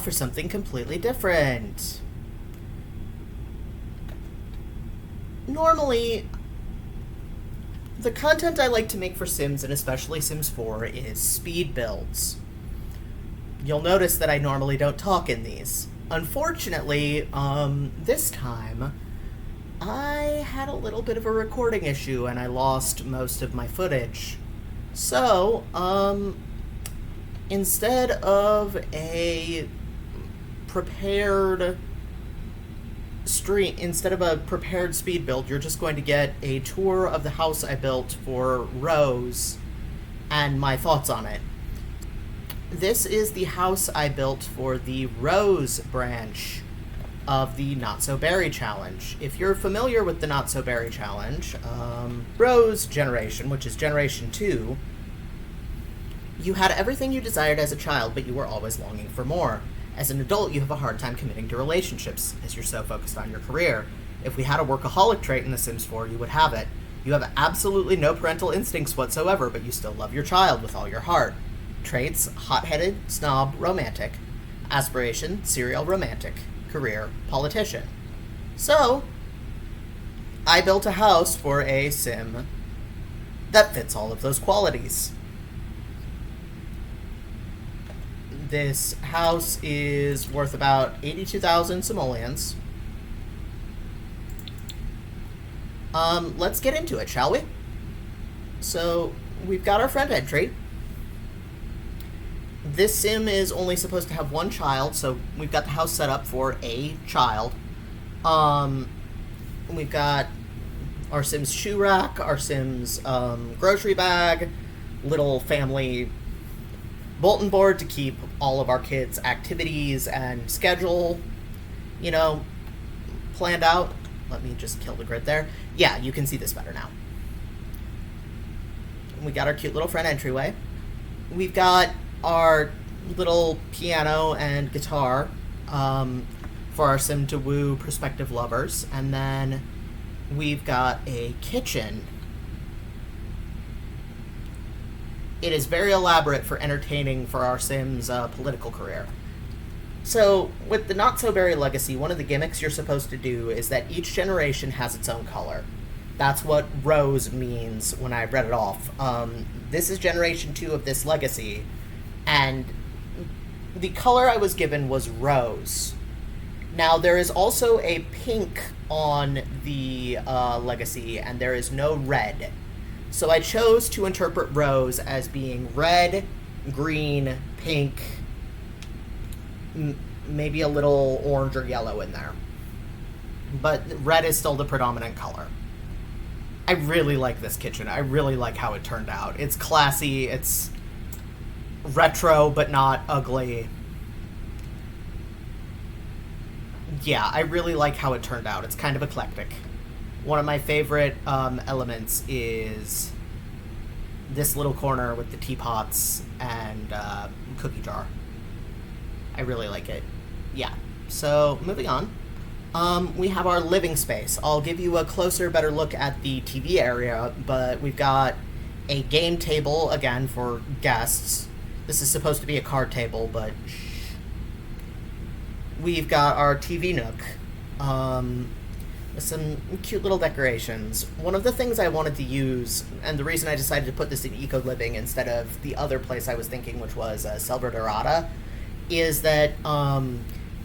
for something completely different. Normally, the content I like to make for Sims, and especially Sims 4, is speed builds. You'll notice that I normally don't talk in these. Unfortunately, this time, I had a little bit of a recording issue and I lost most of my footage. So, instead of a prepared speed build, you're just going to get a tour of the house I built for Rose and my thoughts on it. This is the house I built for the Rose branch of the Not So Berry Challenge. If you're familiar with the Not So Berry Challenge, Rose generation, which is generation 2, you had everything you desired as a child, but you were always longing for more. As an adult, you have a hard time committing to relationships, as you're so focused on your career. If we had a workaholic trait in The Sims 4, you would have it. You have absolutely no parental instincts whatsoever, but you still love your child with all your heart. Traits: hot-headed, snob, romantic. Aspiration: serial romantic. Career: politician. So, I built a house for a Sim that fits all of those qualities. This house is worth about 82,000 simoleons. Let's get into it, shall we? So, we've got our front entry. This Sim is only supposed to have one child, so we've got the house set up for a child. We've got our Sim's shoe rack, our Sim's grocery bag, little family bulletin board to keep all of our kids' activities and schedule, planned out. Let me just kill the grid there. Yeah, you can see this better now. We got our cute little front entryway. We've got our little piano and guitar for our Sim to woo prospective lovers. And then we've got a kitchen. It is very elaborate for entertaining for our Sim's political career. So, with the Not So Berry Legacy, one of the gimmicks you're supposed to do is that each generation has its own color. That's what Rose means when I read it off. This is generation 2 of this legacy, and the color I was given was rose. Now, there is also a pink on the legacy, and there is no red. So I chose to interpret rose as being red, green, pink, maybe a little orange or yellow in there. But red is still the predominant color. I really like this kitchen. I really like how it turned out. It's classy, it's retro, but not ugly. Yeah, I really like how it turned out. It's kind of eclectic. One of my favorite elements is this little corner with the teapots and cookie jar. I really like it. Yeah. So, moving on. We have our living space. I'll give you a closer, better look at the TV area, but we've got a game table, again, for guests. This is supposed to be a card table, but we've got our TV nook. With some cute little decorations. One of the things I wanted to use, and the reason I decided to put this in Eco Living instead of the other place I was thinking, which was Selva Dorada, is that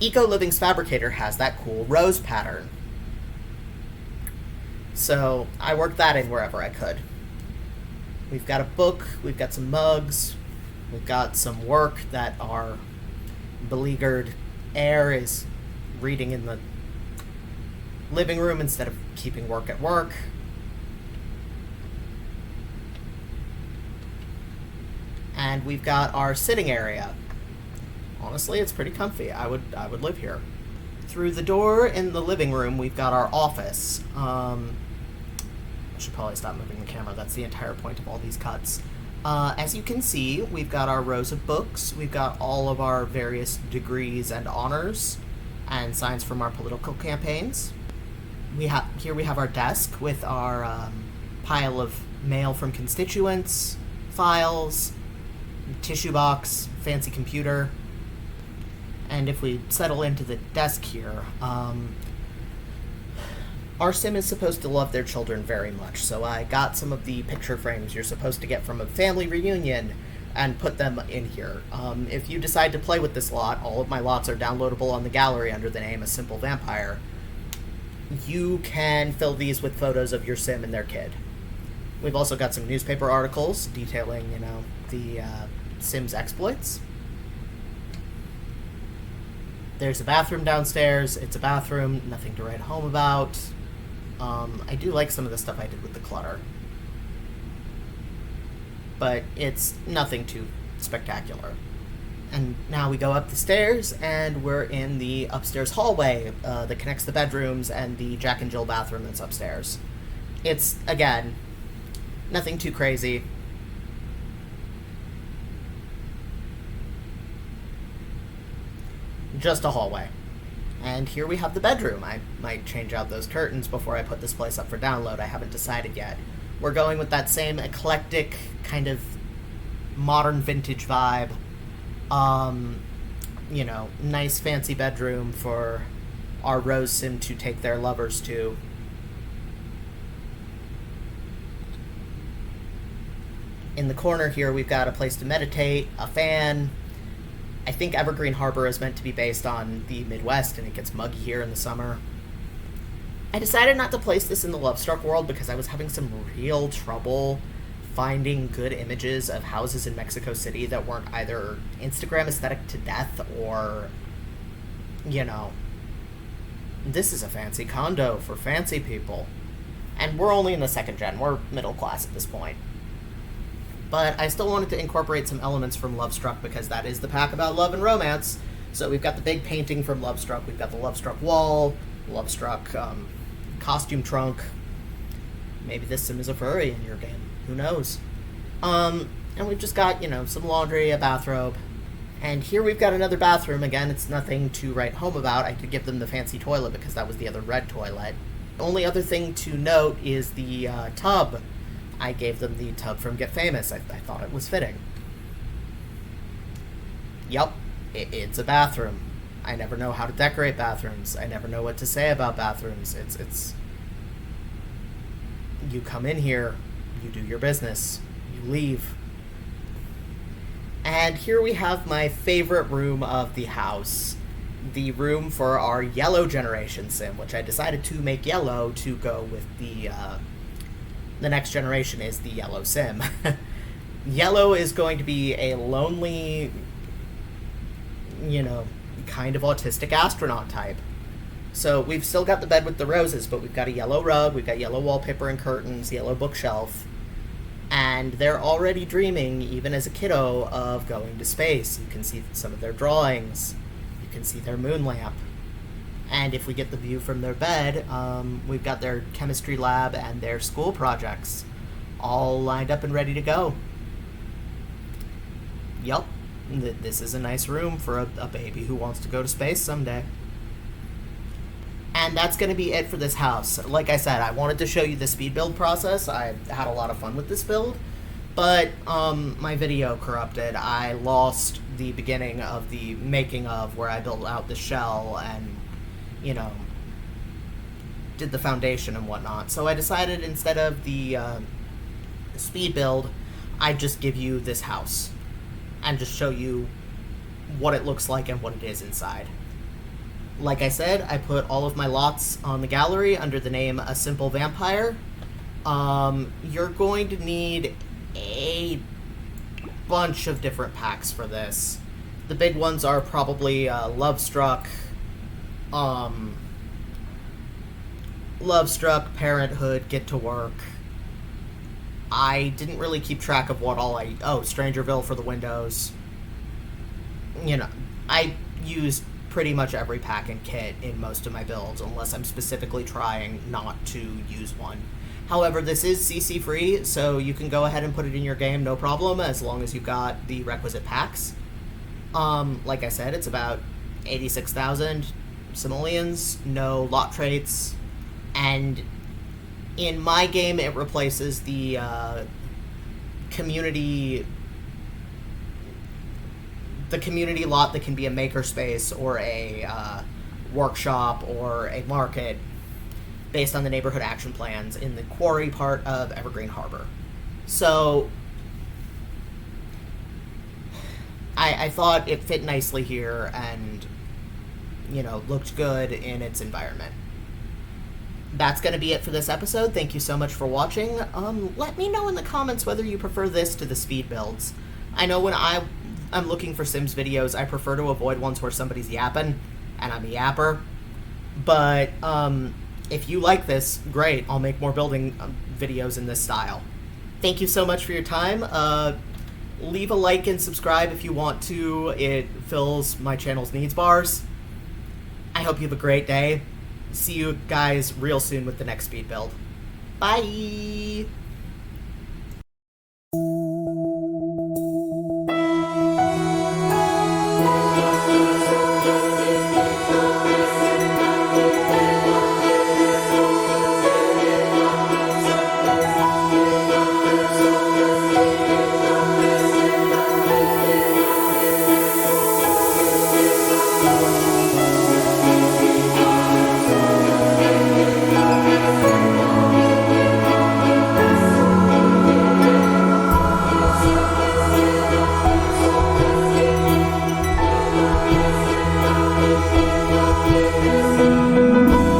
Eco Living's Fabricator has that cool rose pattern. So I worked that in wherever I could. We've got a book, we've got some mugs, we've got some work that our beleaguered heir is reading in the living room instead of keeping work at work. And we've got our sitting area. Honestly, it's pretty comfy. I would live here. Through the door in the living room, we've got our office. I should probably stop moving the camera. That's the entire point of all these cuts. As you can see, we've got our rows of books. We've got all of our various degrees and honors and signs from our political campaigns. Here we have our desk with our pile of mail from constituents, files, tissue box, fancy computer. And if we settle into the desk here, our sim is supposed to love their children very much, so I got some of the picture frames you're supposed to get from a family reunion and put them in here. If you decide to play with this lot, all of my lots are downloadable on the gallery under the name asimplevampire. You can fill these with photos of your sim and their kid. We've also got some newspaper articles detailing, the sim's exploits. There's a bathroom downstairs. It's a bathroom, nothing to write home about. I do like some of the stuff I did with the clutter. But it's nothing too spectacular. And now we go up the stairs, and we're in the upstairs hallway that connects the bedrooms and the Jack and Jill bathroom that's upstairs. It's, again, nothing too crazy. Just a hallway. And here we have the bedroom. I might change out those curtains before I put this place up for download. I haven't decided yet. We're going with that same eclectic, kind of modern vintage vibe. Nice fancy bedroom for our Rose sim to take their lovers to. In the corner here, we've got a place to meditate, a fan. I think Evergreen Harbor is meant to be based on the Midwest, and it gets muggy here in the summer. I decided not to place this in the Lovestruck world because I was having some real trouble finding good images of houses in Mexico City that weren't either Instagram aesthetic to death or, this is a fancy condo for fancy people. And we're only in the second gen. We're middle class at this point. But I still wanted to incorporate some elements from Lovestruck because that is the pack about love and romance. So we've got the big painting from Lovestruck, we've got the Lovestruck wall, Lovestruck costume trunk. Maybe this sim is a furry in your game. Who knows? And we've just got, some laundry, a bathrobe. And here we've got another bathroom. Again, it's nothing to write home about. I could give them the fancy toilet because that was the other red toilet. The only other thing to note is the tub. I gave them the tub from Get Famous. I thought it was fitting. Yup, it's a bathroom. I never know how to decorate bathrooms. I never know what to say about bathrooms. It's you come in here, you do your business, you leave. And here we have my favorite room of the house. The room for our yellow generation sim, which I decided to make yellow to go with the next generation is the yellow sim. Yellow is going to be a lonely, kind of autistic astronaut type. So we've still got the bed with the roses, but we've got a yellow rug, we've got yellow wallpaper and curtains, yellow bookshelf, and they're already dreaming, even as a kiddo, of going to space. You can see some of their drawings, you can see their moon lamp. And if we get the view from their bed, we've got their chemistry lab and their school projects all lined up and ready to go. Yup, this is a nice room for a baby who wants to go to space someday. And that's going to be it for this house. Like I said, I wanted to show you the speed build process. I had a lot of fun with this build, but my video corrupted. I lost the beginning of the making of where I built out the shell and did the foundation and whatnot. So I decided instead of the speed build, I'd just give you this house and just show you what it looks like and what it is inside. Like I said, I put all of my lots on the gallery under the name asimplevampire. You're going to need a bunch of different packs for this. The big ones are probably Lovestruck, Parenthood, Get to Work. I didn't really keep track of what all Strangerville for the Windows. I used pretty much every pack and kit in most of my builds, unless I'm specifically trying not to use one. However, this is CC free, so you can go ahead and put it in your game, no problem, as long as you've got the requisite packs. Like I said, it's about 86,000 simoleons, no lot traits, and in my game it replaces the the community lot that can be a makerspace or a workshop or a market based on the neighborhood action plans in the Quarry part of Evergreen Harbor. So I thought it fit nicely here and, looked good in its environment. That's going to be it for this episode. Thank you so much for watching. Let me know in the comments whether you prefer this to the speed builds. I know when I'm looking for Sims videos, I prefer to avoid ones where somebody's yapping, and I'm a yapper. But if you like this, great. I'll make more building videos in this style. Thank you so much for your time. Leave a like and subscribe if you want to. It fills my channel's needs bars. I hope you have a great day. See you guys real soon with the next speed build. Bye!